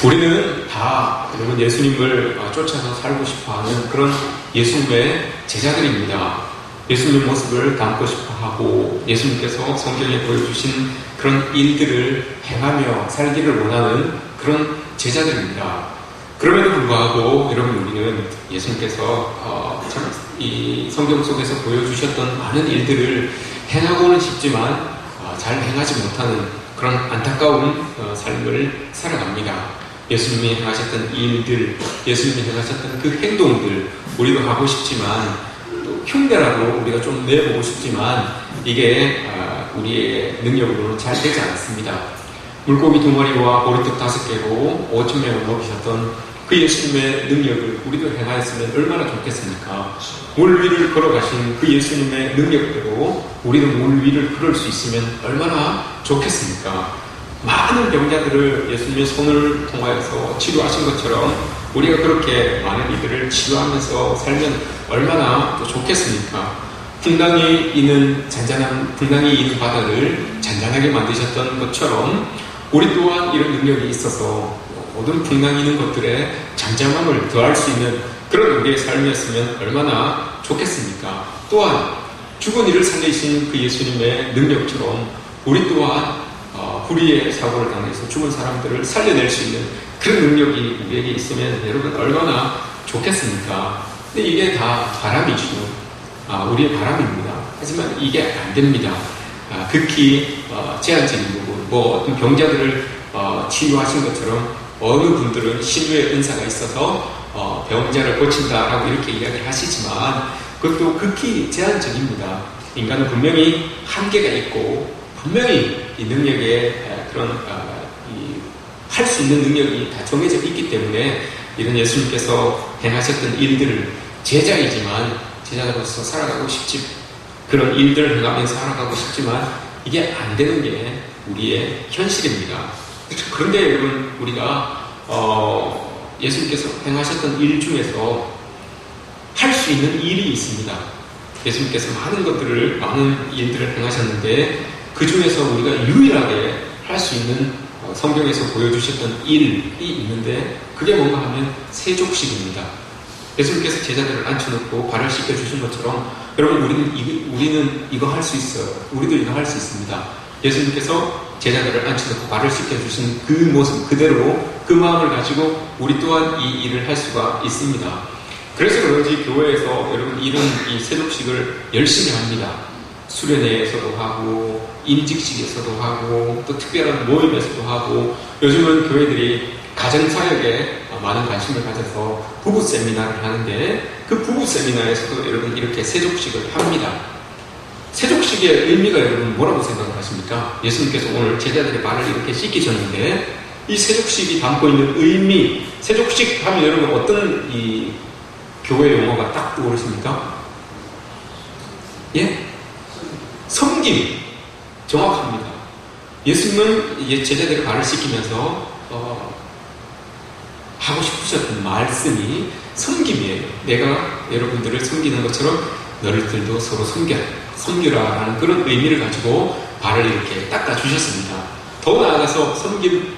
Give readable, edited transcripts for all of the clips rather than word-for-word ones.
우리는 다 여러분 예수님을 쫓아서 살고 싶어하는 그런 예수님의 제자들입니다. 예수님의 모습을 담고 싶어하고 예수님께서 성경에 보여주신 그런 일들을 행하며 살기를 원하는 그런 제자들입니다. 그럼에도 불구하고 여러분 우리는 예수님께서 이 성경 속에서 보여주셨던 많은 일들을 행하고는 싶지만 잘 행하지 못하는 그런 안타까운 삶을 살아갑니다. 예수님이 행하셨던 일들, 예수님이 행하셨던 그 행동들 우리도 하고 싶지만 또 흉내라도 우리가 좀 내보고 싶지만 이게 우리의 능력으로는 잘 되지 않습니다. 물고기 2마리와 보리떡 5개로 5,000명을 먹이셨던 그 예수님의 능력을 우리도 행하였으면 얼마나 좋겠습니까? 물 위를 걸어가신 그 예수님의 능력대로 우리도 물 위를 걸을 수 있으면 얼마나 좋겠습니까? 많은 병자들을 예수님의 손을 통하여서 치료하신 것처럼 우리가 그렇게 많은 이들을 치료하면서 살면 얼마나 또 좋겠습니까? 풍랑이 있는 바다를 잔잔하게 만드셨던 것처럼 우리 또한 이런 능력이 있어서 모든 풍랑이 있는 것들에 잠잠함을 더할 수 있는 그런 우리의 삶이었으면 얼마나 좋겠습니까? 또한 죽은 이를 살리신 그 예수님의 능력처럼 우리 또한 불의의 사고를 당해서 죽은 사람들을 살려낼 수 있는 그런 능력이 우리에게 있으면 여러분 얼마나 좋겠습니까? 근데 이게 다 바람이죠. 우리의 바람입니다. 하지만 이게 안 됩니다. 극히 제한적인 부분, 어떤 병자들을 치유하신 것처럼 어느 분들은 신유의 은사가 있어서 병자를 고친다라고 이렇게 이야기를 하시지만 그것도 극히 제한적입니다. 인간은 분명히 한계가 있고 분명히 이 능력에 그런 할 수 있는 능력이 다 정해져 있기 때문에 이런 예수님께서 행하셨던 일들을 제자이지만 제자로서 살아가고 싶지 그런 일들을 행하면서 살아가고 싶지만 이게 안 되는 게 우리의 현실입니다. 그런데 여러분 우리가 예수님께서 행하셨던 일 중에서 할 수 있는 일이 있습니다. 예수님께서 많은 일들을 행하셨는데 그 중에서 우리가 유일하게 할 수 있는 성경에서 보여주셨던 일이 있는데 그게 뭔가 하면 세족식입니다. 예수님께서 제자들을 앉혀놓고 발을 씻겨주신 것처럼 여러분 우리는 이거 할 수 있어요. 우리도 이거 할 수 있습니다. 예수님께서 제자들을 앉혀놓고 발을 씻겨주신 그 모습 그대로 그 마음을 가지고 우리 또한 이 일을 할 수가 있습니다. 그래서 그런지 교회에서 여러분 이 세족식을 열심히 합니다. 수련회에서도 하고 임직식에서도 하고 또 특별한 모임에서도 하고 요즘은 교회들이 가정사역에 많은 관심을 가져서 부부 세미나를 하는데 그 부부 세미나에서도 여러분 이렇게 세족식을 합니다. 세족식의 의미가 여러분 뭐라고 생각하십니까? 예수님께서 오늘 제자들의 발을 이렇게 씻기셨는데 이 세족식이 담고 있는 의미, 세족식 하면 여러분 어떤 이 교회 용어가 딱 떠오르십니까? 예? 섬김. 정확합니다. 예수님은 제자들의 발을 씻기면서 하고 싶으셨던 말씀이 섬김이에요. 내가 여러분들을 섬기는 것처럼 너희들도 서로 섬기라 라는 그런 의미를 가지고 발을 이렇게 닦아주셨습니다. 더 나아가서 섬김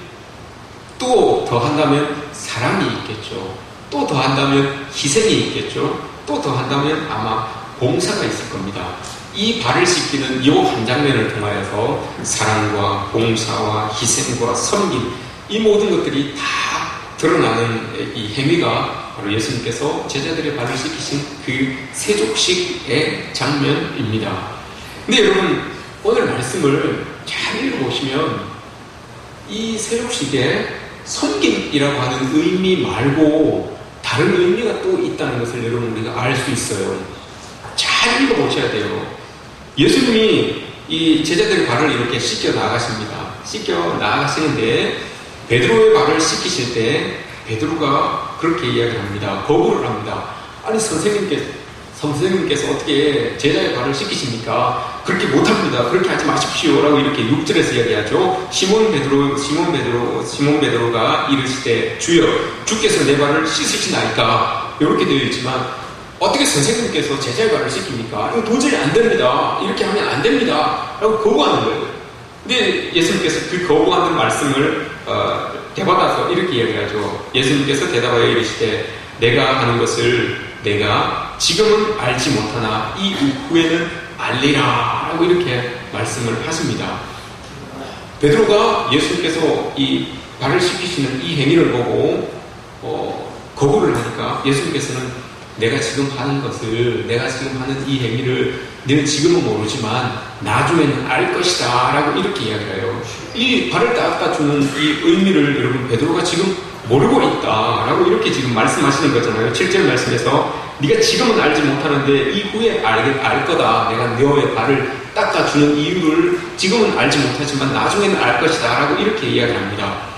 또 더 한다면 사랑이 있겠죠. 또 더 한다면 희생이 있겠죠. 또 더 한다면 아마 봉사가 있을 겁니다. 이 발을 씻기는 이 한 장면을 통하여서 사랑과 봉사와 희생과 섬김 이 모든 것들이 다 드러나는 이 행위가 바로 예수님께서 제자들의 발을 씻기신 그 세족식의 장면입니다. 근데 여러분 오늘 말씀을 잘 읽어보시면 이 세족식에 섬김이라고 하는 의미 말고 다른 의미가 또 있다는 것을 여러분 우리가 알 수 있어요. 잘 읽어보셔야 돼요. 예수님이 이 제자들의 발을 이렇게 씻겨 나가십니다. 씻겨 나가시는데 베드로의 발을 씻기실 때 베드로가 그렇게 이야기를 합니다. 거부를 합니다. 아니 선생님께서 어떻게 제자의 발을 씻기십니까? 그렇게 못합니다. 그렇게 하지 마십시오. 라고 이렇게 6절에서 이야기하죠. 시몬 베드로가 이르시되 주여 주께서 내 발을 씻으시나이까? 이렇게 되어 있지만 어떻게 선생님께서 제자의 발을 씻깁니까? 이거 도저히 안 됩니다. 이렇게 하면 안 됩니다. 라고 거부하는 거예요. 근데 예수님께서 그 거부하는 말씀을 되받아서 이렇게 이야기하죠. 예수님께서 대답하여 이르시되 내가 하는 것을 내가 지금은 알지 못하나 이 후에는 알리라 라고 이렇게 말씀을 하십니다. 베드로가 예수님께서 이 발을 씻기시는 이 행위를 보고 거부를 하니까 예수님께서는 내가 지금 하는 이 행위를 너는 지금은 모르지만 나중에는 알 것이다 라고 이렇게 이야기를 해요. 이 발을 닦아주는 이 의미를 여러분 베드로가 지금 모르고 있다 라고 이렇게 지금 말씀하시는 거잖아요. 7절 말씀에서 네가 지금은 알지 못하는데 이후에 알 거다. 내가 너의 발을 닦아주는 이유를 지금은 알지 못하지만 나중에는 알 것이다 라고 이렇게 이야기를 합니다.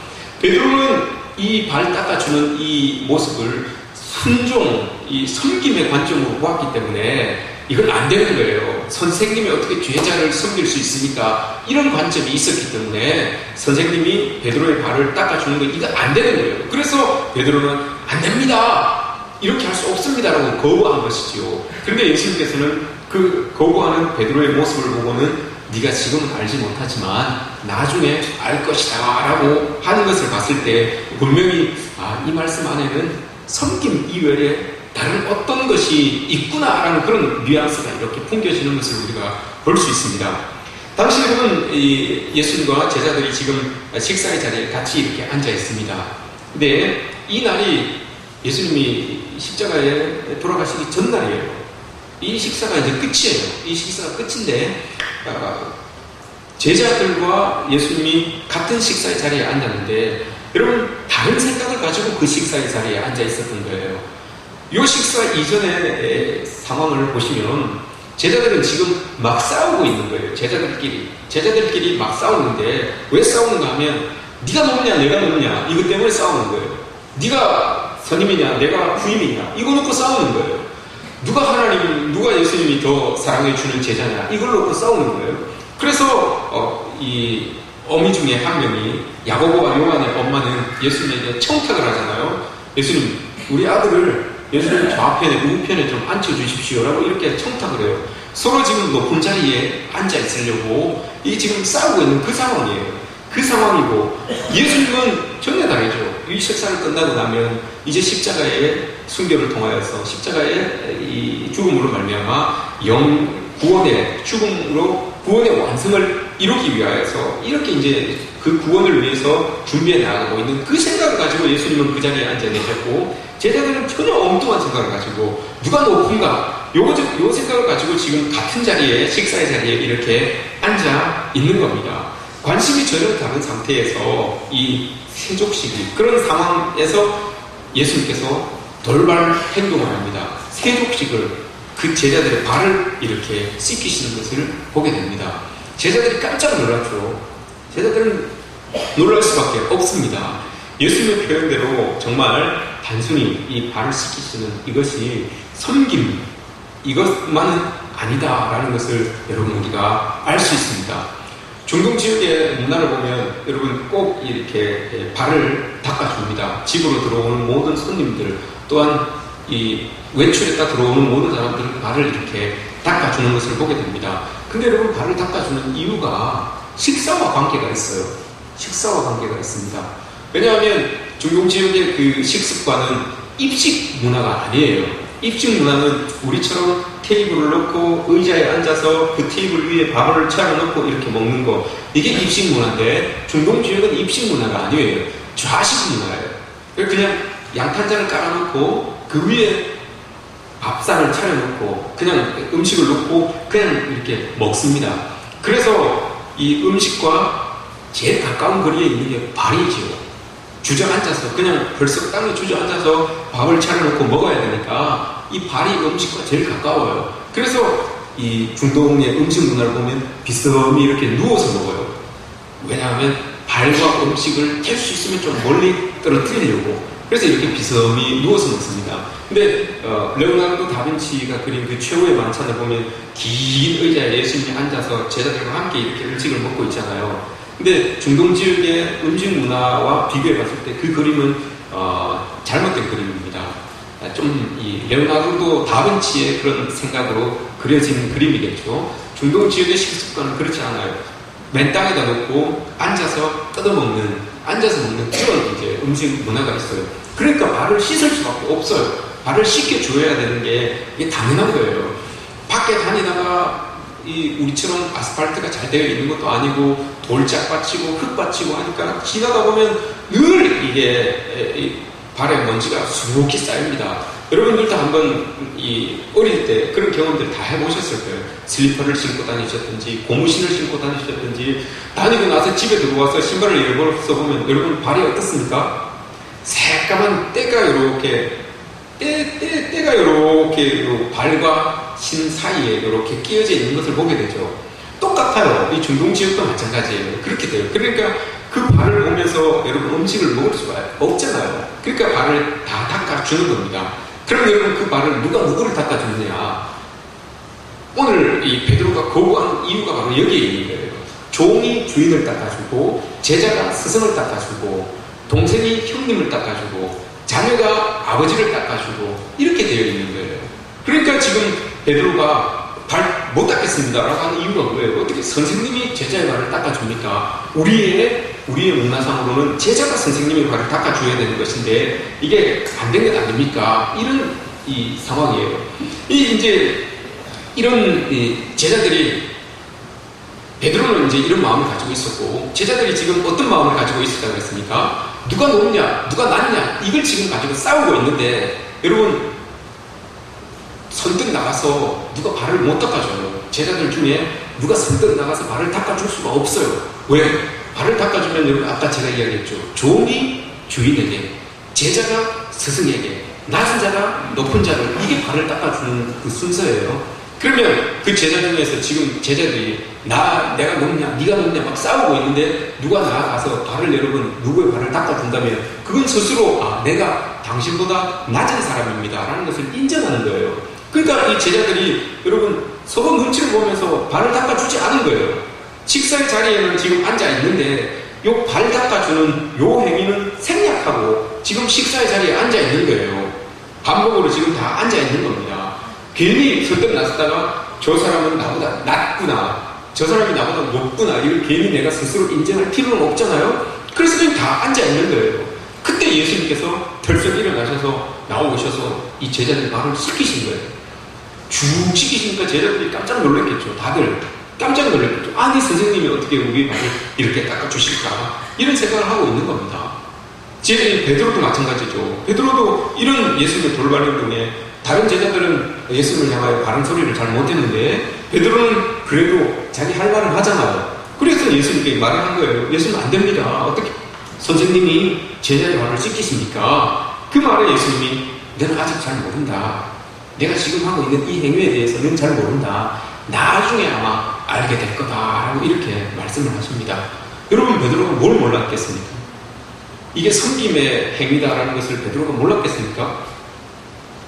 베드로는 이 발 닦아주는 이 모습을 순종, 이 섬김의 관점으로 보았기 때문에 이건 안 되는 거예요. 선생님이 어떻게 제자를 섬길 수 있습니까? 이런 관점이 있었기 때문에 선생님이 베드로의 발을 닦아주는 거 이거 안 되는 거예요. 그래서 베드로는 안 됩니다. 이렇게 할 수 없습니다라고 거부한 것이지요. 그런데 예수님께서는 그 거부하는 베드로의 모습을 보고는 네가 지금은 알지 못하지만 나중에 알 것이다 라고 하는 것을 봤을 때 분명히 이 말씀 안에는 섬김 이외에 다른 어떤 것이 있구나라는 그런 뉘앙스가 이렇게 풍겨지는 것을 우리가 볼 수 있습니다. 당시 여러분 예수님과 제자들이 지금 식사의 자리에 같이 이렇게 앉아 있습니다. 근데 이 날이 예수님이 십자가에 돌아가시기 전날이에요. 이 식사가 이제 끝이에요. 이 식사가 끝인데 제자들과 예수님이 같은 식사의 자리에 앉았는데 여러분 다른 생각을 가지고 그 식사의 자리에 앉아 있었던 거예요. 이 식사 이전의 상황을 보시면 제자들은 지금 막 싸우고 있는 거예요. 제자들끼리 막 싸우는데 왜 싸우는가 하면 네가 높냐 내가 높냐 이것 때문에 싸우는 거예요. 네가 선임이냐 내가 후임이냐 이거 놓고 싸우는 거예요. 누가 하나님, 누가 예수님이 더 사랑해 주는 제자냐 이걸 놓고 싸우는 거예요. 그래서 이 어미 중에 한 명이 야고보와 요한의 엄마는 예수님에게 청탁을 하잖아요. 예수님, 우리 아들을 예수님 좌편에 우편에 좀 앉혀주십시오라고 이렇게 청탁을 해요. 서로 지금 높은 자리에 앉아 있으려고 이 지금 싸우고 있는 그 상황이에요. 그 상황이고 예수님은 전혀 다르죠. 이 식사를 끝나고 나면 이제 십자가의 순교를 통하여서 십자가의 이 죽음으로 말미암아 구원의 죽음으로 구원의 완성을 이루기 위하여서 이렇게 이제 그 구원을 위해서 준비해 나가고 있는 그 생각을 가지고 예수님은 그 자리에 앉아 계셨고 제자들은 전혀 엉뚱한 생각을 가지고 누가 높은가 요 생각을 가지고 지금 같은 자리에 식사의 자리에 이렇게 앉아 있는 겁니다. 관심이 전혀 다른 상태에서 이 세족식이 그런 상황에서 예수님께서 돌발 행동을 합니다. 세족식을 그 제자들의 발을 이렇게 씻기시는 것을 보게 됩니다. 제자들이 깜짝 놀랐죠. 제자들은 놀랄 수밖에 없습니다. 예수님의 표현대로 정말 단순히 이 발을 씻기시는 이것이 섬김 이것만은 아니다라는 것을 여러분 우리가 알 수 있습니다. 중동 지역의 문화를 보면 여러분 꼭 이렇게 발을 닦아줍니다. 집으로 들어오는 모든 손님들 또한 이 외출했다 들어오는 모든 사람들은 발을 이렇게 닦아주는 것을 보게 됩니다. 근데 여러분 발을 닦아주는 이유가 식사와 관계가 있어요. 식사와 관계가 있습니다. 왜냐하면 중동 지역의 그 식습관은 입식 문화가 아니에요. 입식 문화는 우리처럼 테이블을 놓고 의자에 앉아서 그 테이블 위에 밥을 차려놓고 이렇게 먹는 거 이게 입식 문화인데 중동 지역은 입식 문화가 아니에요. 좌식 문화예요. 그냥 양탄자를 깔아놓고 그 위에 밥상을 차려놓고 그냥 음식을 놓고 그냥 이렇게 먹습니다. 그래서 이 음식과 제일 가까운 거리에 있는 게 발이죠. 주저앉아서 그냥 벌써 땅에 주저앉아서 밥을 차려놓고 먹어야 되니까 이 발이 음식과 제일 가까워요. 그래서 이 중동의 음식 문화를 보면 비스듬히 이렇게 누워서 먹어요. 왜냐하면 발과 음식을 뗄 수 있으면 좀 멀리 떨어뜨리려고 그래서 이렇게 비스듬히 누워서 먹습니다. 근데 레오나르도 다빈치가 그린 그 최후의 만찬을 보면 긴 의자에 예수님이 앉아서 제자들과 함께 이렇게 음식을 먹고 있잖아요. 근데 중동 지역의 음식 문화와 비교해 봤을 때 그 그림은 잘못된 그림입니다. 좀 이 레오나르도 다빈치의 그런 생각으로 그려진 그림이겠죠. 중동 지역의 식습관은 그렇지 않아요. 맨 땅에다 놓고 앉아서 뜯어먹는 앉아서 먹는 그런 이제 음식 문화가 있어요. 그러니까 발을 씻을 수밖에 없어요. 발을 씻겨줘야 되는 게 이게 당연한 거예요. 밖에 다니다가 우리처럼 아스팔트가 잘 되어 있는 것도 아니고 돌짝 받치고 흙 받치고 하니까 지나다 보면 늘 이게 발에 먼지가 수북히 쌓입니다. 여러분들도 한번 어릴 때 그런 경험들 다 해보셨을 거예요. 슬리퍼를 신고 다니셨든지 고무신을 신고 다니셨든지 다니고 나서 집에 들어와서 신발을 잃어버려서 보면 여러분 발이 어떻습니까? 새까만 때가 이렇게 때가 이렇게 발과 신 사이에 이렇게 끼어져 있는 것을 보게 되죠. 똑같아요. 이 중동지역도 마찬가지예요. 그렇게 돼요. 그러니까 그 발을 보면서 여러분 음식을 먹을 수가 없잖아요. 그러니까 발을 다 닦아주는 겁니다. 그럼 여러분 그 발을 누구를 닦아주느냐? 오늘 이 베드로가 거부한 이유가 바로 여기에 있는 거예요. 종이 주인을 닦아주고 제자가 스승을 닦아주고 동생이 형님을 닦아주고 자녀가 아버지를 닦아주고 이렇게 되어 있는 거예요. 그러니까 지금 베드로가 발 못 닦겠습니다 라고 하는 이유가 뭐예요? 어떻게 선생님이 제자의 발을 닦아줍니까? 우리의 문화상으로는 제자가 선생님의 발을 닦아줘야 되는 것인데 이게 안 된 건 아닙니까? 이런 이 상황이에요. 이제 이런 제자들이 베드로는 이제 이런 마음을 가지고 있었고 제자들이 지금 어떤 마음을 가지고 있었다고 했습니까? 누가 높냐, 누가 낮냐 이걸 지금 가지고 싸우고 있는데 여러분 선뜻 나가서 누가 발을 못 닦아줘요. 제자들 중에 누가 선뜻 나가서 발을 닦아줄 수가 없어요. 왜? 발을 닦아주면 여러분 아까 제가 이야기했죠. 종이 주인에게, 제자가 스승에게, 낮은 자가 높은 자를 이게 발을 닦아주는 그 순서예요. 그러면 그 제자 중에서 지금 제자들이 내가 높냐, 네가 높냐 막 싸우고 있는데 누가 나아가서 발을 여러분 누구의 발을 닦아준다면 그건 스스로 내가 당신보다 낮은 사람입니다 라는 것을 인정하는 거예요. 그러니까 이 제자들이 여러분 서로 눈치를 보면서 발을 닦아주지 않은 거예요. 식사의 자리에는 지금 앉아 있는데 요 발 닦아주는 요 행위는 생략하고 지금 식사의 자리에 앉아 있는 거예요. 반복으로 지금 다 앉아 있는 겁니다. 괜히 선뜻 나섰다가 저 사람은 나보다 낮구나, 저 사람이 나보다 높구나 이걸 괜히 내가 스스로 인정할 필요는 없잖아요. 그래서 그냥 다 앉아 있는 거예요. 그때 예수님께서 털썩 일어나셔서 나오셔서 이 제자들 발을 씻기신 거예요. 쭉 씻기시니까 제자들이 깜짝 놀랐겠죠. 다들 깜짝 놀랐겠죠. 아니 선생님이 어떻게 우리 발을 이렇게 닦아주실까 이런 생각을 하고 있는 겁니다. 베드로도 마찬가지죠. 베드로도 이런 예수님의 돌발 행동에 다른 제자들은 예수님을 향하여 바른 소리를 잘 못했는데 베드로는 그래도 자기 할 말은 하잖아요. 그래서 예수님께 말을 한 거예요. 예수님 안 됩니다. 어떻게 선생님이 제자의 발을 씻기십니까? 그 말에 예수님이 너는 아직 잘 모른다. 내가 지금 하고 있는 이 행위에 대해서 너는 잘 모른다. 나중에 아마 알게 될 거다라고 이렇게 말씀을 하십니다. 여러분 베드로가 뭘 몰랐겠습니까? 이게 섬김의 행위다라는 것을 베드로가 몰랐겠습니까?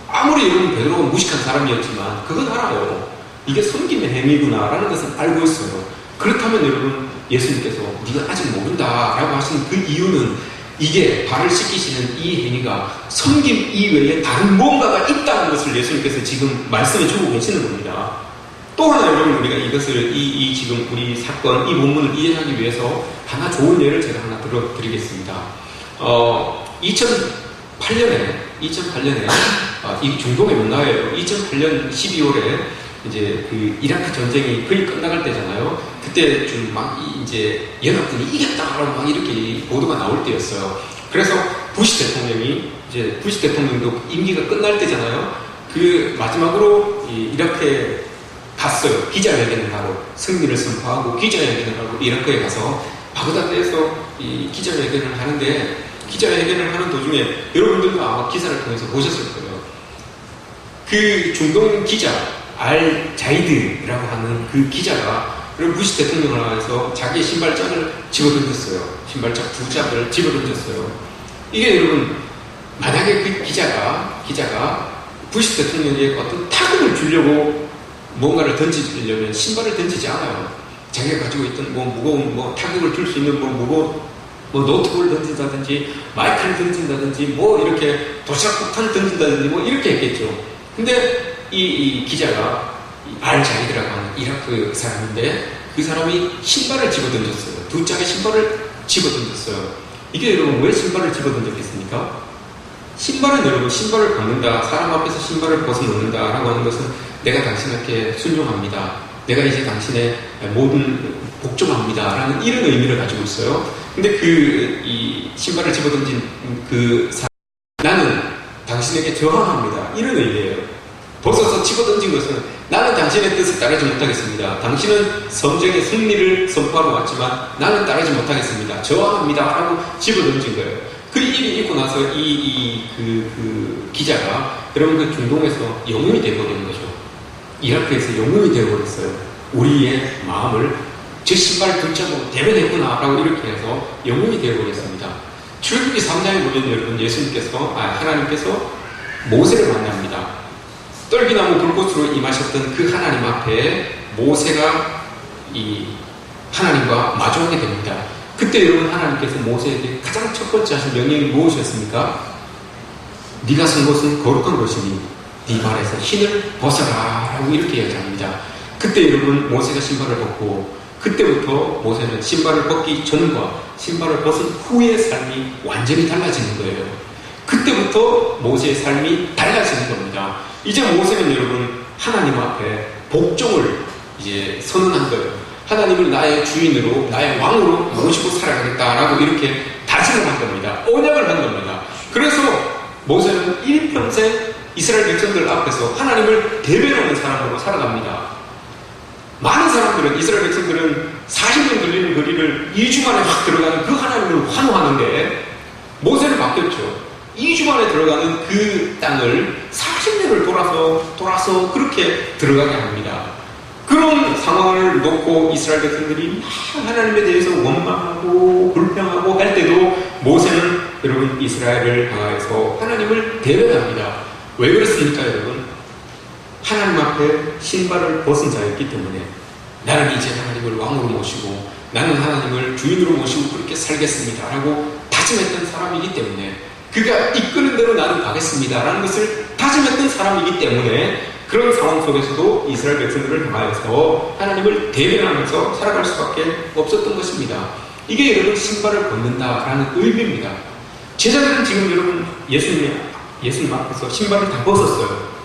아무리 여러분 베드로가 무식한 사람이었지만 그건 알아요. 이게 섬김의 행위구나라는 것은 알고 있어요. 그렇다면 여러분 예수님께서 네가 아직 모른다라고 하시는 그 이유는 이게 발을 씻기시는 이 행위가 섬김 이외에 다른 뭔가가 있다는 것을 예수님께서 지금 말씀해 주고 계시는 겁니다. 또 하나 여러분 우리가 이것을 지금 우리 사건 이 본문을 이해하기 위해서 하나 좋은 예를 제가 하나 들어드리겠습니다. 2008년에 이 중동의 문화예요. 2008년 12월에 이제 그 이라크 전쟁이 거의 끝나갈 때잖아요. 그때 좀 막 이제 연합군이 이겼다라고 막 이렇게 보도가 나올 때였어요. 그래서 부시 대통령도 임기가 끝날 때잖아요. 그 마지막으로 이라크에 갔어요. 기자회견을 하러 승리를 선포하고 기자회견을 하고 이라크에 가서 바그다드에서 이 기자회견을 하는데 기자회견을 하는 도중에 여러분들도 아마 기사를 통해서 보셨을 거예요. 그 중동 기자 알-자이드라고 하는 그 기자가 부시 대통령을 향해서 자기의 신발짝을 집어던졌어요. 신발짝 두 짝을 집어던졌어요. 이게 여러분 만약에 그 기자가 부시 대통령에게 어떤 타격을 주려고 뭔가를 던지려면 신발을 던지지 않아요. 자기가 가지고 있던 무거운 타격을 줄 수 있는 무거운 노트북을 던진다든지 마이크를 던진다든지 이렇게 도시락폭탄을 던진다든지 이렇게 했겠죠. 근데 이 기자가 알-자이드라고 하는 이라크 사람인데 그 사람이 신발을 집어던졌어요. 두 짝의 신발을 집어던졌어요. 이게 여러분 왜 신발을 집어던졌겠습니까? 신발은 여러분 신발을 벗는다, 사람 앞에서 신발을 벗어놓는다 라고 하는 것은 내가 당신에게 순종합니다, 내가 이제 당신의 모든 복종합니다 라는 이런 의미를 가지고 있어요. 근데 이 신발을 집어던진 나는 당신에게 저항합니다 이런 의미예요. 벗어서 집어던진 것은 나는 당신의 뜻에 따르지 못하겠습니다, 당신은 전쟁의 승리를 선포하러 왔지만 나는 따르지 못하겠습니다, 저항합니다 라고 집어던진 거예요. 그 일이 있고 나서 그 기자가 여러분 그 중동에서 영웅이 되어버리는 거죠. 이라크에서 영웅이 되어버렸어요. 우리의 마음을 저 신발 붙잡고 대변했구나 라고 이렇게 해서 영웅이 되어버렸습니다. 출애굽기 3장에 보면 여러분 하나님께서 모세를 만납니다. 떨기나무 불꽃으로 임하셨던 그 하나님 앞에 모세가 하나님과 마주하게 됩니다. 그때 여러분 하나님께서 모세에게 가장 첫 번째 하신 명령이 무엇이었습니까? 네가 선 곳은 거룩한 곳이니 네 발에서 신을 벗어라 라고 이렇게 이야기합니다. 그때 여러분 모세가 신발을 벗고 그때부터 모세는 신발을 벗기 전과 신발을 벗은 후의 삶이 완전히 달라지는 거예요. 그때부터 모세의 삶이 달라지는 겁니다. 이제 모세는 여러분 하나님 앞에 복종을 이제 선언한 거예요. 하나님을 나의 주인으로, 나의 왕으로 모시고 살아가겠다라고 이렇게 다짐을 한 겁니다. 언약을 한 겁니다. 그래서 모세는 일평생 이스라엘 백성들 앞에서 하나님을 대변하는 사람으로 살아갑니다. 많은 사람들은, 이스라엘 백성들은 40년 걸리는 거리를 2주 만에 확 들어가는 그 하나님을 환호하는데 모세는 바뀌었죠. 2주 만에 들어가는 그 땅을 40년을 돌아서 그렇게 들어가게 합니다. 그런 상황을 놓고 이스라엘 백성들이 하나님에 대해서 원망하고 불평하고 할 때도 모세는 여러분 이스라엘을 향하여서 하나님을 대변합니다. 왜 그렇습니까 여러분? 하나님 앞에 신발을 벗은 자였기 때문에 나는 이제 하나님을 왕으로 모시고 나는 하나님을 주인으로 모시고 그렇게 살겠습니다 라고 다짐했던 사람이기 때문에, 그가 이끄는 대로 나는 가겠습니다 라는 것을 다짐했던 사람이기 때문에 그런 상황 속에서도 이스라엘 백성들을 향하여서 하나님을 대변하면서 살아갈 수밖에 없었던 것입니다. 이게 여러분 신발을 벗는다라는 의미입니다. 제자들은 지금 여러분 예수님 앞에서 신발을 다 벗었어요.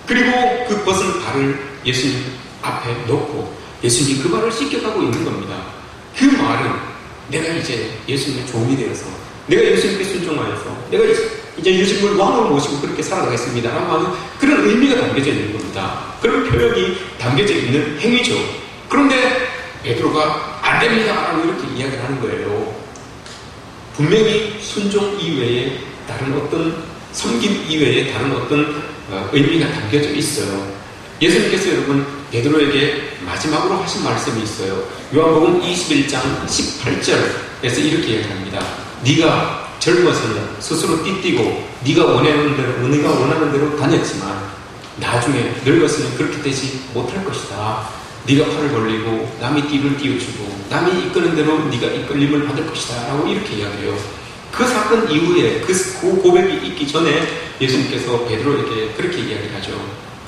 그리고 그 벗은 발을 예수님 앞에 놓고 예수님이 그 발을 씻겨가고 있는 겁니다. 그 말은 내가 이제 예수님의 종이 되어서, 내가 예수님께 순종하여서 내가 이제 예수님을 왕으로 모시고 그렇게 살아가겠습니다 라고 하는 그런 의미가 담겨져 있는 겁니다. 그런 표현이 담겨져 있는 행위죠. 그런데 베드로가 안 됩니다 라고 이렇게 이야기를 하는 거예요. 분명히 순종 이외에 다른 어떤 섬김 이외에 다른 어떤 의미가 담겨져 있어요. 예수님께서 여러분 베드로에게 마지막으로 하신 말씀이 있어요. 요한복음 21장 18절에서 이렇게 이야기합니다. 네가 젊어서는 스스로 띠뛰고 네가 원하는 대로 다녔지만 나중에 늙었으면 그렇게 되지 못할 것이다. 네가 팔을 벌리고 남이 띠를 띄워주고 남이 이끄는 대로 네가 이끌림을 받을 것이다 라고 이렇게 이야기해요. 그 사건 이후에 그 고백이 있기 전에 예수님께서 베드로에게 그렇게 이야기를 하죠.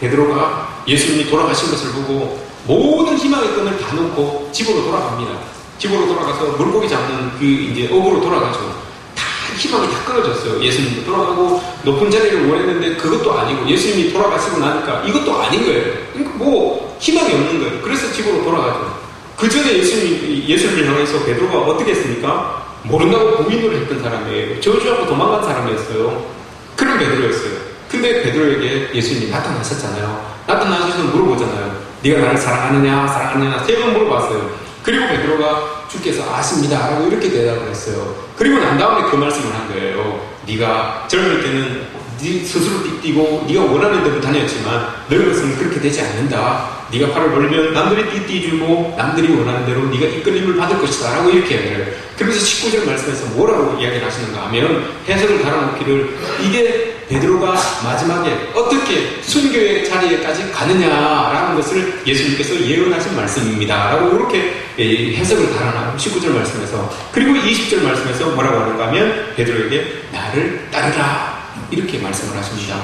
베드로가 예수님이 돌아가신 것을 보고 모든 희망의 끈을 다 놓고 집으로 돌아갑니다. 집으로 돌아가서 물고기 잡는 그 이제 업으로 돌아가죠. 희망이 다 끊어졌어요. 예수님도 돌아가고 높은 자리를 원했는데 그것도 아니고 예수님이 돌아가시고 나니까 이것도 아닌 거예요. 그러니까 뭐 희망이 없는 거예요. 그래서 집으로 돌아가죠. 그 전에 예수님을 향해서 베드로가 어떻게 했습니까? 모른다고 부인을 했던 사람이에요. 저주하고 도망간 사람이었어요. 그런 베드로였어요. 근데 베드로에게 예수님이 나타나셨잖아요. 나타나셔서 물어보잖아요. 네가 나를 사랑하느냐 3번 물어봤어요. 그리고 베드로가 주께서 아십니다 라고 이렇게 대답을 했어요. 그리고 난 다음에 그 말씀을 한 거예요. 네가 젊을 때는 네 스스로 띠뛰고 네가 원하는 대로 다녔지만 늙었으면 그렇게 되지 않는다. 네가 팔을 벌리면 남들이 띠뛰주고 남들이 원하는 대로 네가 이끌림을 받을 것이다 라고 이렇게 이야기를. 그래서 19절 말씀에서 뭐라고 이야기를 하시는가 하면 해석을 달아놓기를 이게 베드로가 마지막에 어떻게 순교의 자리에까지 가느냐라는 것을 예수님께서 예언하신 말씀입니다 라고 이렇게 해석을 달아놔요. 19절 말씀에서. 그리고 20절 말씀에서 뭐라고 하는가 하면 베드로에게 나를 따르라 이렇게 말씀을 하십니다.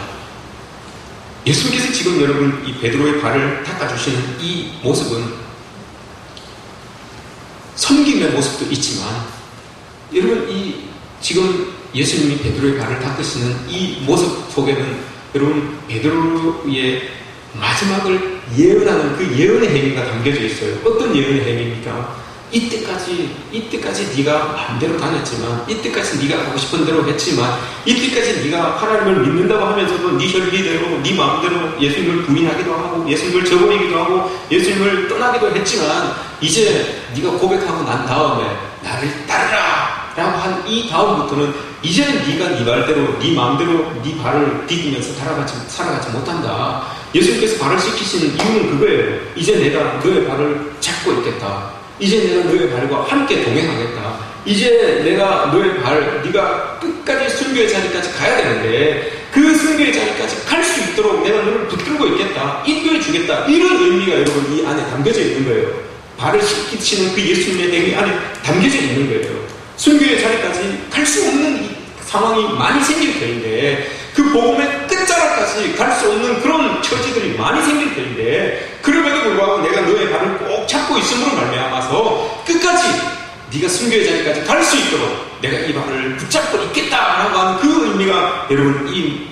예수님께서 지금 여러분 이 베드로의 발을 닦아주시는 이 모습은 섬김의 모습도 있지만 여러분 이 지금 예수님이 베드로의 발을 닦으시는 이 모습 속에는 여러분 베드로의 마지막을 예언하는 그 예언의 행위가 담겨져 있어요. 어떤 예언의 행위입니까? 이때까지 네가 마음대로 다녔지만, 이때까지 네가 하고 싶은 대로 했지만, 이때까지 네가 하나님을 믿는다고 하면서도 네 혈기대로 네 마음대로 예수님을 부인하기도 하고 예수님을 저버리기도 하고 예수님을 떠나기도 했지만, 이제 네가 고백하고 난 다음에 나를 따르라 라고 한 이 다음부터는 이제는 네가 네 말대로 네 마음대로 네 발을 디디면서 살아가지 못한다. 예수님께서 발을 씻기시는 이유는 그거예요. 이제 내가 너의 발을 잡고 있겠다. 이제 내가 너의 발과 함께 동행하겠다. 이제 내가 너의 네가 끝까지 순교의 자리까지 가야 되는데 그 순교의 자리까지 갈 수 있도록 내가 너를 붙들고 있겠다. 인도해 주겠다. 이런 의미가 여러분 이 안에 담겨져 있는 거예요. 발을 씻기시는 그 예수님의 행위 안에 담겨져 있는 거예요. 순교의 자리까지 갈 수 없는 상황이 많이 생길 터인데, 그 복음의 끝자락까지 갈 수 없는 그런 처지들이 많이 생길 터인데, 그럼에도 불구하고 내가 너의 발을 꼭 잡고 있음으로 말미암아서 끝까지 네가 순교의 자리까지 갈 수 있도록 내가 이 발을 붙잡고 있겠다라고 하는 그 의미가 여러분 이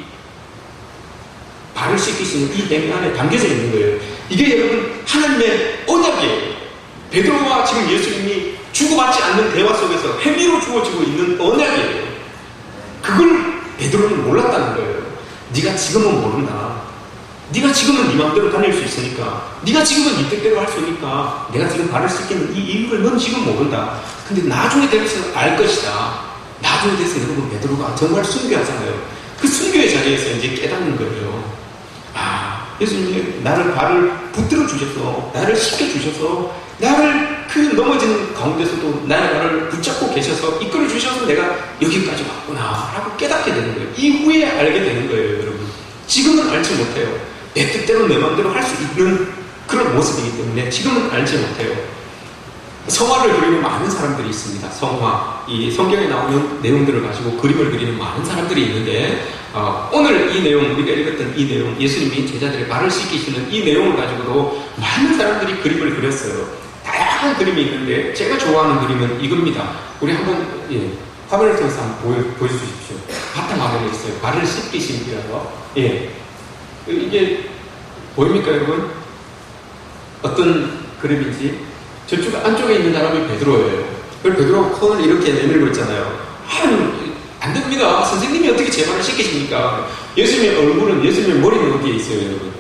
발을 씻기시는 이 행위 안에 담겨져 있는 거예요. 이게 여러분 하나님의 언약이에요. 베드로와 지금 예수님이 주고받지 않는 대화 속에서 행위로 주어지고 있는 언약이에요. 그걸 베드로는 몰랐다는 거예요. 네가 지금은 모른다. 네가 지금은 네 마음대로 다닐 수 있으니까, 네가 지금은 네 뜻대로 할 수 있으니까 내가 지금 발을 씻기는 이 이유를 넌 지금 모른다. 근데 나중에 대해서 알 것이다. 나중에 대해서 여러분 베드로가 정말 순교하잖아요. 그 순교의 자리에서 이제 깨닫는 거예요. 아, 예수님이 나를 발을 붙들어 주셔서, 나를 씻겨 주셔서, 나를 그 넘어지는 가운데서도 나의 발을 붙잡고 계셔서 이끌어 주셔서 내가 여기까지 왔구나 라고 깨닫게 되는 거예요. 이후에 알게 되는 거예요. 여러분, 지금은 알지 못해요. 내 뜻대로 내 마음대로 할 수 있는 그런 모습이기 때문에 지금은 알지 못해요. 성화를 그리는 많은 사람들이 있습니다. 성화, 이 성경에 나오는 내용들을 가지고 그림을 그리는 많은 사람들이 있는데, 오늘 이 내용, 우리가 읽었던 이 내용, 예수님이 제자들의 발을 씻기시는 이 내용을 가지고도 많은 사람들이 그림을 그렸어요. 다양한 그림이 있는데 제가 좋아하는 그림은 이겁니다. 우리 한번 화면을 통해서 한번 보여주십시오. 바탕화면에 있어요. 발을 씻기심이라서. 이게 보입니까 여러분? 어떤 그림인지. 저쪽 안쪽에 있는 사람이 베드로예요. 그리고 베드로가 손을 이렇게 내밀고 있잖아요. 안 됩니다. 선생님이 어떻게 제 발을 씻기십니까? 예수님의 얼굴은, 예수님의 머리는 어디에 있어요 여러분?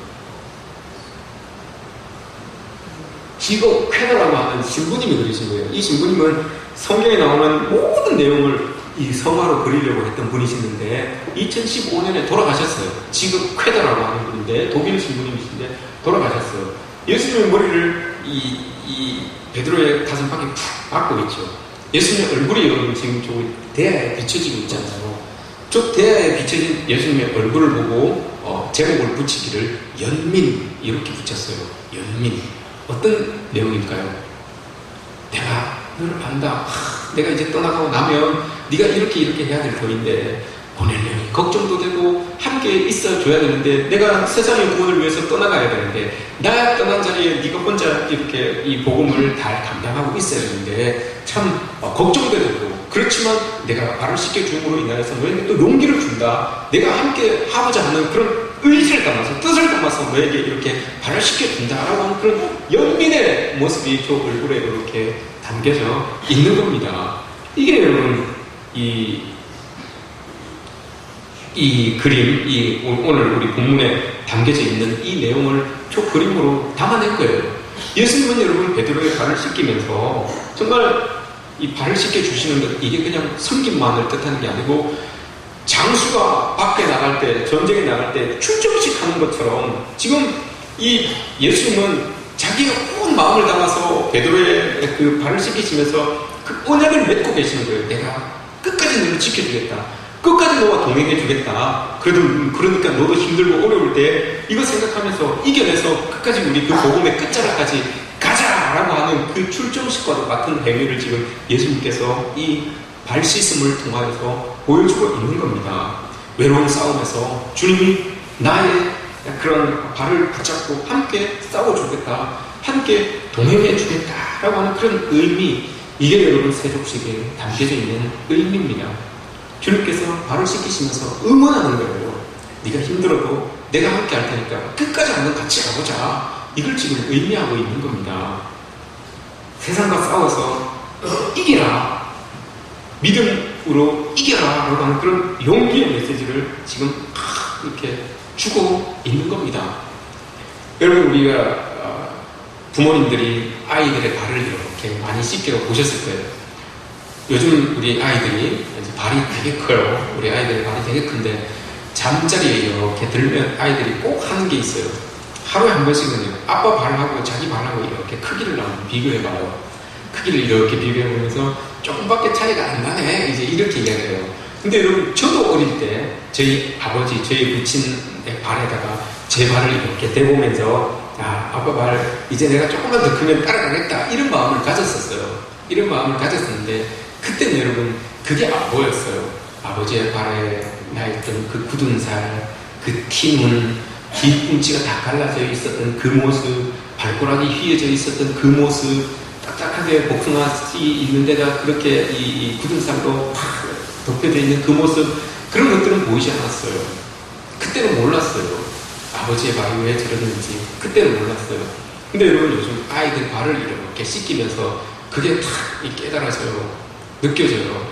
지고 쾌너라고 하는 신부님이 그리신 거예요. 이 신부님은 성경에 나오는 모든 내용을 이 성화로 그리려고 했던 분이시는데 2015년에 돌아가셨어요. 지금 쾌더라고 하는 분인데 독일 신부님이신데 돌아가셨어요. 예수님의 머리를 이 베드로의 가슴팍에 푹 박고 있죠. 예수님의 얼굴이 여러분 지금 저 대야에 비춰지고 있잖아요. 저 대야에 비춰진 예수님의 얼굴을 보고 제목을 붙이기를 연민 이렇게 붙였어요. 연민. 어떤 내용일까요? 내가 너를 안다. 내가 이제 떠나가고 나면 네가 이렇게 해야 될 터인데 보내려니 걱정도 되고 함께 있어줘야 되는데, 내가 세상의 구원을 위해서 떠나가야 되는데 나 떠난 자리에 네가 혼자 이렇게 이 복음을 다 감당하고 있어야 되는데 참 걱정도 되고, 그렇지만 내가 발을 씻겨줌으로 인하여서 너에게 또 용기를 준다. 내가 함께 하고자 하는 그런 의지를 담아서, 뜻을 담아서 너에게 이렇게 발을 씻겨준다라고 하는 그런 연민의 모습이 저 얼굴에 이렇게 담겨져 있는 겁니다. 이게 여러분 이 그림, 오늘 우리 본문에 담겨져 있는 이 내용을 저 그림으로 담아낸 거예요. 예수님은 여러분 베드로의 발을 씻기면서 정말 이 발을 씻겨주시는 것, 이게 그냥 섬김만을 뜻하는 게 아니고 장수가 밖에 나갈 때, 전쟁에 나갈 때 출정식 하는 것처럼 지금 이 예수님은 자기가 온 마음을 담아서 베드로의 그 발을 씻기시면서 그 언약을 맺고 계시는 거예요. 내가 끝까지 너를 지켜주겠다. 끝까지 너와 동행해주겠다. 그러니까 너도 힘들고 어려울 때 이거 생각하면서 이겨내서 끝까지 우리 그 복음의 끝자락까지 가자라고 하는 그 출정식과도 같은 행위를 지금 예수님께서 이 발 씻음을 통하여서 보여주고 있는 겁니다. 외로운 싸움에서 주님이 나의 그런 발을 붙잡고 함께 싸워주겠다, 함께 동행해주겠다라고 하는 그런 의미, 이게 여러분 세족식에 담겨져 있는 의미입니다. 주님께서 발을 씻기시면서 응원하는 거예요. 네가 힘들어도 내가 함께 할 테니까 끝까지 한번 같이 가보자. 이걸 지금 의미하고 있는 겁니다. 세상과 싸워서 이기라. 믿음으로 이겨라. 라고 하는 그런 용기의 메시지를 지금 이렇게 주고 있는 겁니다. 여러분, 우리가 부모님들이 아이들의 발을 이렇게 많이 씻겨 보셨을 거예요. 요즘 우리 아이들이 이제 발이 되게 커요. 우리 아이들의 발이 되게 큰데 잠자리에 이렇게 들면 아이들이 꼭 하는 게 있어요. 하루에 한 번씩은요, 아빠 발하고 자기 발하고 이렇게 크기를 한번 비교해봐요. 크기를 이렇게 비교해보면서 조금밖에 차이가 안 나네, 이제 이렇게 이야기해요. 근데 여러분, 저도 어릴 때 저희 아버지, 저희 부친의 발에다가 제 발을 이렇게 대보면서 아빠 발 이제 내가 조금만 더 크면 따라가겠다, 이런 마음을 가졌었어요. 이런 마음을 가졌었는데 그때는 여러분 그게 안 보였어요. 아버지의 발에 나있던 그 굳은 살, 그 티문, 뒤꿈치가 다 갈라져 있었던 그 모습, 발가락이 휘어져 있었던 그 모습, 딱딱하게 복숭아 씨 있는 데가 그렇게 이 굳은 살로 팍 덮여져 있는 그 모습, 그런 것들은 보이지 않았어요. 그때는 몰랐어요. 아버지의 발이 왜 저러는지 그때는 몰랐어요. 근데 여러분, 요즘 아이들 발을 이렇게 씻기면서 그게 탁 깨달아져요. 느껴져요.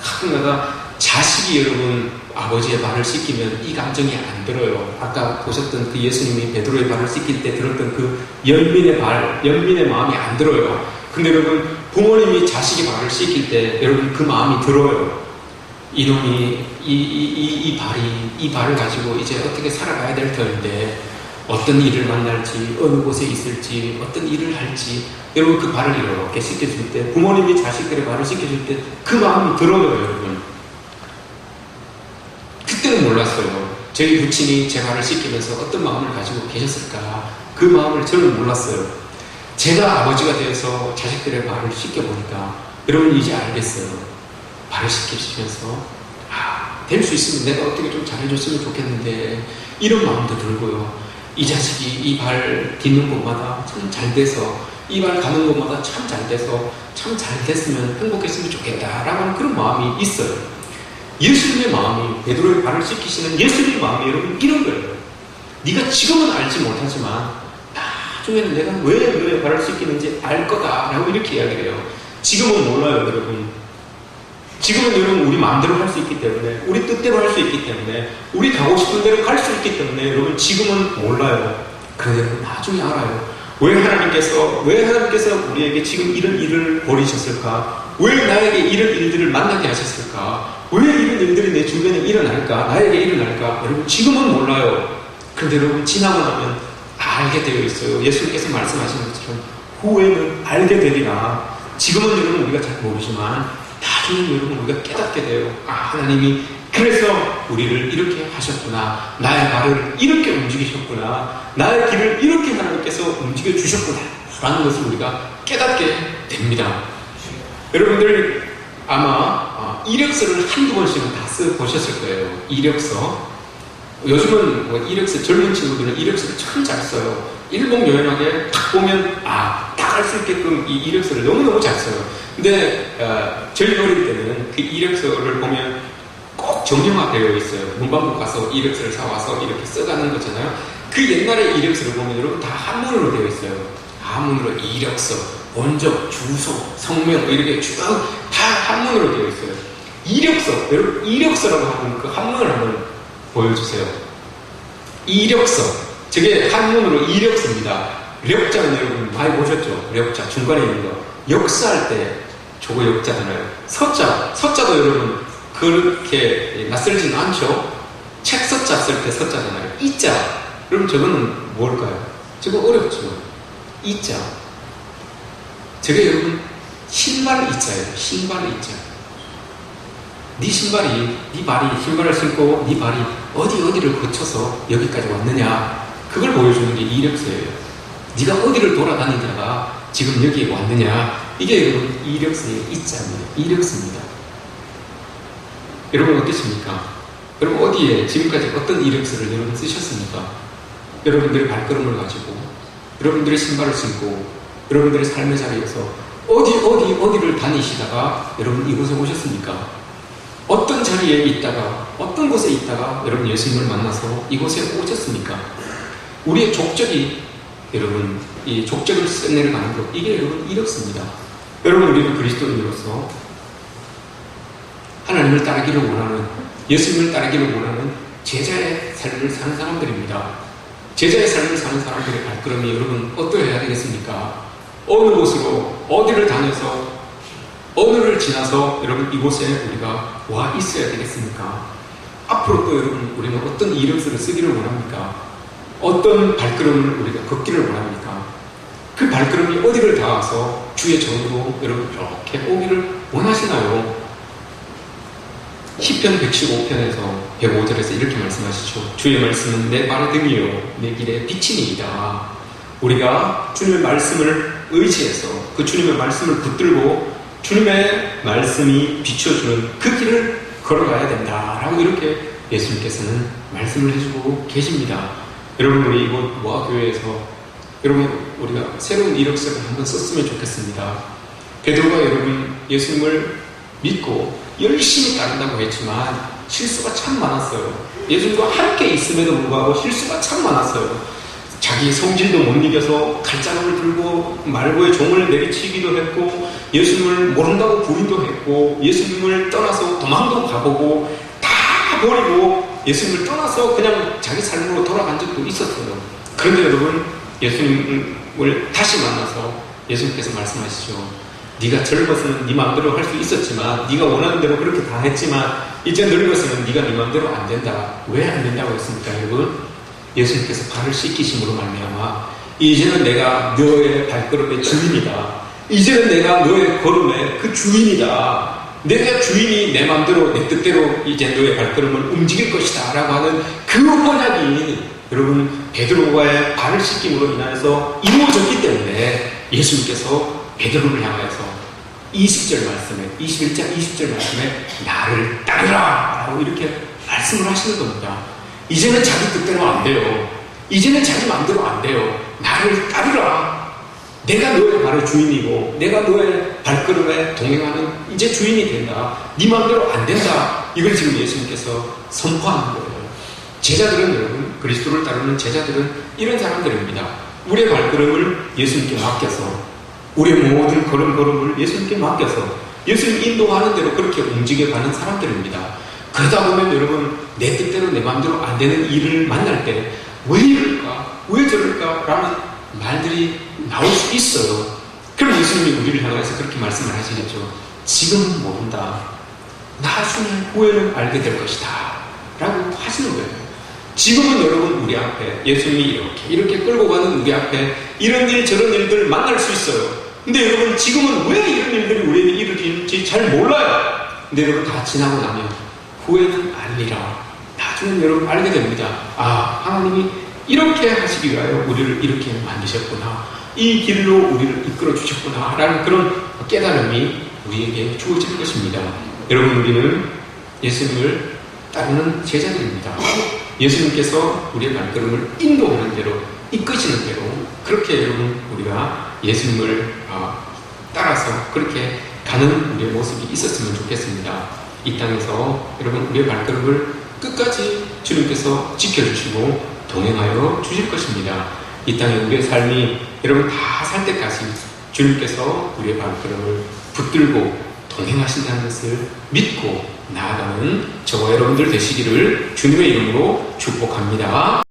가끔가다 자식이 여러분 아버지의 발을 씻기면 이 감정이 안 들어요. 아까 보셨던 그 예수님이 베드로의 발을 씻길 때 들었던 그 연민의 발, 연민의 마음이 안 들어요. 근데 여러분, 부모님이 자식이 발을 씻길 때 여러분 그 마음이 들어요. 이놈이 이 발을 가지고 이제 어떻게 살아가야 될 터인데 어떤 일을 만날지, 어느 곳에 있을지, 어떤 일을 할지, 여러분 그 발을 이렇게 씻겨줄 때, 부모님이 자식들의 발을 씻겨줄 때 그 마음이 들어요, 여러분. 그때는 몰랐어요. 저희 부친이 제 발을 씻기면서 어떤 마음을 가지고 계셨을까, 그 마음을 저는 몰랐어요. 제가 아버지가 되어서 자식들의 발을 씻겨보니까 여러분 이제 알겠어요. 발을 씻기시면서 될 수 있으면 내가 어떻게 좀 잘해줬으면 좋겠는데, 이런 마음도 들고요. 이 자식이 이 발 딛는 곳마다 참 잘 돼서, 이 발 가는 곳마다 참 잘 돼서 참 잘 됐으면, 행복했으면 좋겠다라고 하는 그런 마음이 있어요. 예수님의 마음이, 베드로의 발을 씻기시는 예수님의 마음이 여러분 이런 거예요. 네가 지금은 알지 못하지만 나중에는 내가 왜 너의 발을 씻기는지 알 거다라고 이렇게 이야기를 해요. 지금은 몰라요, 여러분. 지금은 여러분 우리 마음대로 할 수 있기 때문에, 우리 뜻대로 할 수 있기 때문에, 우리 가고 싶은 대로 갈 수 있기 때문에 여러분 지금은 몰라요. 그런데 여러분 나중에 알아요. 왜 하나님께서 우리에게 지금 이런 일을 벌이셨을까? 왜 나에게 이런 일들을 만나게 하셨을까? 왜 이런 일들이 내 주변에 일어날까? 나에게 일어날까? 여러분 지금은 몰라요. 그런데 여러분 지나고 나면 알게 되어 있어요. 예수님께서 말씀하신 것처럼 후에는 알게 되리라. 지금은 여러분 우리가 잘 모르지만 나중에 여러분 우리가 깨닫게 돼요. 하나님이 그래서 우리를 이렇게 하셨구나, 나의 발을 이렇게 움직이셨구나, 나의 길을 이렇게 하나님께서 움직여 주셨구나 라는 것을 우리가 깨닫게 됩니다. 여러분들 아마 이력서를 한두 번씩은 다 써보셨을 거예요. 이력서. 요즘은 뭐 이력서, 젊은 친구들은 이력서를 참 잘 써요. 일목요연하게 딱 보면 딱 알 수 있게끔 이 이력서를 너무너무 잘 써요. 근데 저희 어릴 때는 그 이력서를 보면 꼭 정형화되어 있어요. 문방구 가서 이력서를 사와서 이렇게 써가는 거잖아요. 그 옛날의 이력서를 보면 여러분 다 한문으로 되어 있어요. 한문으로 이력서, 원적, 주소, 성명 이렇게 쭉 다 한문으로 되어 있어요. 이력서, 여러분 이력서라고 하는 그 한문을 한번 보여주세요. 이력서, 저게 한문으로 이력서입니다. 력자는 여러분 많이 보셨죠? 력자, 중간에 있는 거. 역사할 때 저거 역자잖아요. 서자도 여러분 그렇게 낯설지는 않죠? 책 서자 쓸 때 서자잖아요. 이자, 여러분 저거는 뭘까요? 저거 어렵죠? 이자. 저게 여러분 신발 이자예요. 신발 이자. 네 신발이, 네 발이 신발을 신고 네 발이 어디를 거쳐서 여기까지 왔느냐, 그걸 보여주는 게 이력서예요. 네가 어디를 돌아다니다가 지금 여기에 왔느냐, 이게 여러분 이력서의 이자입니다. 이력서입니다. 여러분 어떠십니까? 여러분 어디에 지금까지 어떤 이력서를 여러분 쓰셨습니까? 여러분들의 발걸음을 가지고, 여러분들의 신발을 신고, 여러분들의 삶의 자리에서 어디를 다니시다가 여러분 이곳에 오셨습니까? 어떤 자리에 자리에 있다가 어떤 곳에 있다가 여러분 예수님을 만나서 이곳에 오셨습니까? 우리의 족적이 여러분 이 족적을 써내려가는 것 이게 여러분 이렇습니다. 여러분 우리는 그리스도인으로서 하나님을 따르기를 원하는 예수님을 따르기를 원하는 제자의 삶을 사는 사람들입니다. 제자의 삶을 사는 사람들의 발걸음이 여러분 어떠해야 되겠습니까? 어느 곳으로 어디를 다녀서 어느를 지나서 여러분 이곳에 우리가 와 있어야 되겠습니까? 앞으로 또 여러분 우리는 어떤 이력서를 쓰기를 원합니까? 어떤 발걸음을 우리가 걷기를 원합니까? 그 발걸음이 어디를 닿아서 주의 전으로 여러분 이렇게 오기를 원하시나요? 시편 115편에서 105절에서 이렇게 말씀하시죠. 주의 말씀은 내 발의 등이요 내 길의 빛이니이다. 우리가 주님의 말씀을 의지해서 그 주님의 말씀을 붙들고 주님의 말씀이 비춰주는 그 길을 걸어가야 된다라고 이렇게 예수님께서는 말씀을 해주고 계십니다. 여러분 우리 이곳 모아교회에서 여러분 우리가 새로운 이력서를 한번 썼으면 좋겠습니다. 베드로가 여러분 예수님을 믿고 열심히 따른다고 했지만 실수가 참 많았어요. 예수님과 함께 있음에도 불구하고 실수가 참 많았어요. 자기 성질도 못 이겨서 칼자루를 들고 말고의 종을 내리치기도 했고 예수님을 모른다고 부인도 했고 예수님을 떠나서 도망도 가보고 다 버리고 예수님을 떠나서 그냥 자기 삶으로 돌아간 적도 있었어요. 그런데 여러분 예수님을 다시 만나서 예수님께서 말씀하시죠. 네가 젊어서는 네 마음대로 할 수 있었지만 네가 원하는 대로 그렇게 다 했지만 이제 늙어서는 네가 네 마음대로 안 된다. 왜 안 된다고 했습니까 여러분? 예수님께서 발을 씻기심으로 말미암아 이제는 내가 너의 발걸음의 주인이다. 이제는 내가 너의 걸음의 그 주인이다. 내가 주인이 내 마음대로 내 뜻대로 이제 너의 발걸음을 움직일 것이다 라고 하는 그 언약이 여러분 베드로와의 발을 씻김으로 인해서 이루어졌기 때문에 예수님께서 베드로를 향하여서 20절 말씀에 21장 20절 말씀에 나를 따르라 라고 이렇게 말씀을 하시는 겁니다. 이제는 자기 뜻대로 안 돼요. 이제는 자기 마음대로 안 돼요. 나를 따르라. 내가 너의 발의 주인이고 내가 너의 발걸음에 동행하는 이제 주인이 된다. 네 마음대로 안 된다. 이걸 지금 예수님께서 선포하는 거예요. 제자들은 여러분 그리스도를 따르는 제자들은 이런 사람들입니다. 우리의 발걸음을 예수님께 맡겨서 우리의 모든 걸음걸음을 예수님께 맡겨서 예수님 인도하는 대로 그렇게 움직여가는 사람들입니다. 그러다 보면 여러분 내 뜻대로 내 마음대로 안 되는 일을 만날 때 왜 이럴까? 왜 저럴까? 라는 말들이 나올 수 있어요. 그럼 예수님이 우리를 향해서 그렇게 말씀을 하시겠죠. 지금은 모른다. 나중에 후에는 알게 될 것이다. 라고 하시는 거예요. 지금은 여러분 우리 앞에 예수님이 이렇게 끌고 가는 우리 앞에 이런 일 저런 일들 만날 수 있어요. 근데 여러분 지금은 왜 이런 일들이 우리에게 이루어지는지 잘 몰라요. 근데 여러분 다 지나고 나면 후에는 알리라. 나중에 여러분 알게 됩니다. 아, 하나님이 이렇게 하시기 위하여 우리를 이렇게 만드셨구나. 이 길로 우리를 이끌어 주셨구나. 라는 그런 깨달음이 우리에게 주어질 것입니다. 여러분 우리는 예수님을 따르는 제자들입니다. 예수님께서 우리의 발걸음을 인도하는 대로 이끄시는 대로 그렇게 여러분 우리가 예수님을 따라서 그렇게 가는 우리의 모습이 있었으면 좋겠습니다. 이 땅에서 여러분 우리의 발걸음을 끝까지 주님께서 지켜주시고 동행하여 주실 것입니다. 이 땅에 우리의 삶이 여러분 다 살 때까지 주님께서 우리의 발걸음을 붙들고 동행하신다는 것을 믿고 나아가는 저와 여러분들 되시기를 주님의 이름으로 축복합니다.